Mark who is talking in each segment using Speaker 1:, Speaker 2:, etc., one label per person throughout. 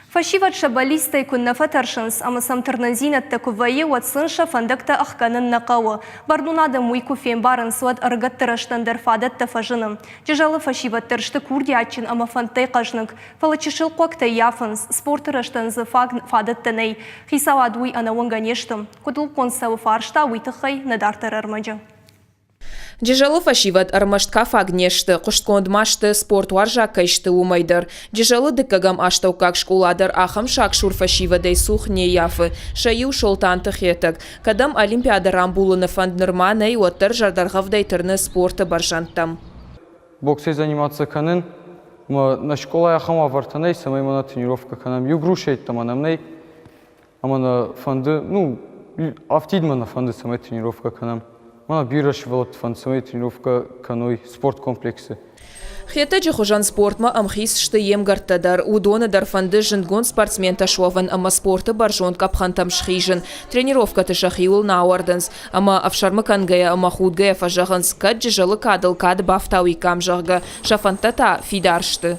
Speaker 1: Фашиват шабалисты күнна фатаршынс, амысам тырназинат такувайы ватсынша фандакта ахканын нақауы. Бардунады муйку фен барын суат ыргаттырыштандар фадатта фажыным. Жежалы фашиват тыршты курди ачин ама фантай қажнық. Фалачышыл қуакта яфынс, спортырыштанзы фадаттанай. Хисавадуй анауынганештым. Кудыл консавы фаршта уйтықай надартар армаджа.
Speaker 2: Дежалы фашиват армаштка фагнешты, кушткондмашты спорт варжакайшты умайдар. Дежалы дыкагам аштау как школадар ахам шакшур фашивадай сух не яфы. Шаю шолтанты хетак. Кадам олимпиада рамбулы фанднырманай оттар жардаргавдай тырны спорта баржантам.
Speaker 3: Боксей заниматься канын, на школа ахам авартанай, самай мана тренировка канам. Югрушейт там анамнай, амана фанды, автидмана фанды самай тренировка канам. Мана бираш волот фансовая тренировка каной спорт комплексы.
Speaker 2: Хета жихужан спортма амхис шты емгартадар. Удона дар фанды жингон спортсмен ташован, ама спорта баржон капхантам шхижен. Тренировка ташахиул науарденс. Ама авшарма кангая, ама худгая фажаганс. Кад жижалы кадыл кад бафтауи камжага. Шафантата фидаршты.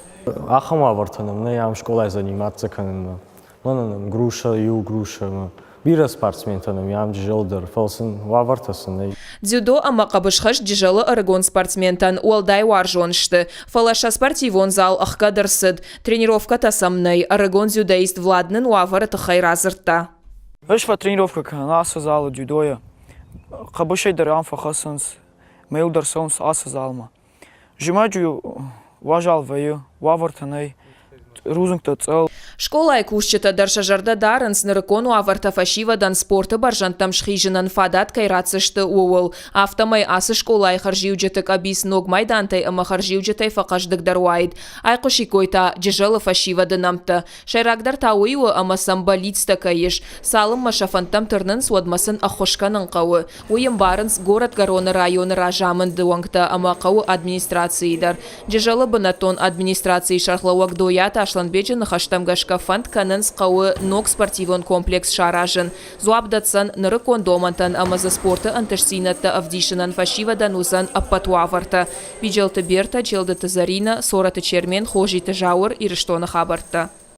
Speaker 4: Ахама вартанам, на ям школай заниматься канын. Мананам груша, ю груша. Бира спортсментаным, ям жижалдар, фалсын вавартасын.
Speaker 2: Дзюдо ама кабышхаш дежалы арагон спортсментан уалдай варжоншты. Фалаша спортивон зал ахкадарсыд. Тренировка тасамнай. Арагон дзюдоист Владнын уавара тахай разырта.
Speaker 5: Вышла тренировка канаса зала дзюдоя. Кабышай дарам фахасынс. Мейлдар сонс аса залма. Жимаджу важал ваю, вавартанай. Рузыңта цел.
Speaker 2: Школа айкушчета даршажарда дарынс нырыкону аварта фашивадан спорта баржантам шхижинан фадат кайрацышты уол. Автомай асы школа айхаржиуджетек абис ног майдантай ама харжиуджетай фақаждык даруайд. Айкушикойта жежалы фашивады намты. Шайрагдар тауиуы ама самбалицта кайыш. Салым машафантам тырнын суадмасын ахошканын қауы. Уйым барынс город Гароны районы ражамын дуаңта ама қауы администрациидар. Жежалы бынатон администрации шархлауак доята Ашланбеджин хаштамгашка фанд канынс қауы ног спортивон комплекс шаражын. Зуабдатсан нырыкон домантан амаза спорта антышсинатта авдишинан фашивадан узан аппатуаварта. Биджалты берта, челдаты зарина, сораты чермен, хожиты жауыр ирыштоны хабарта.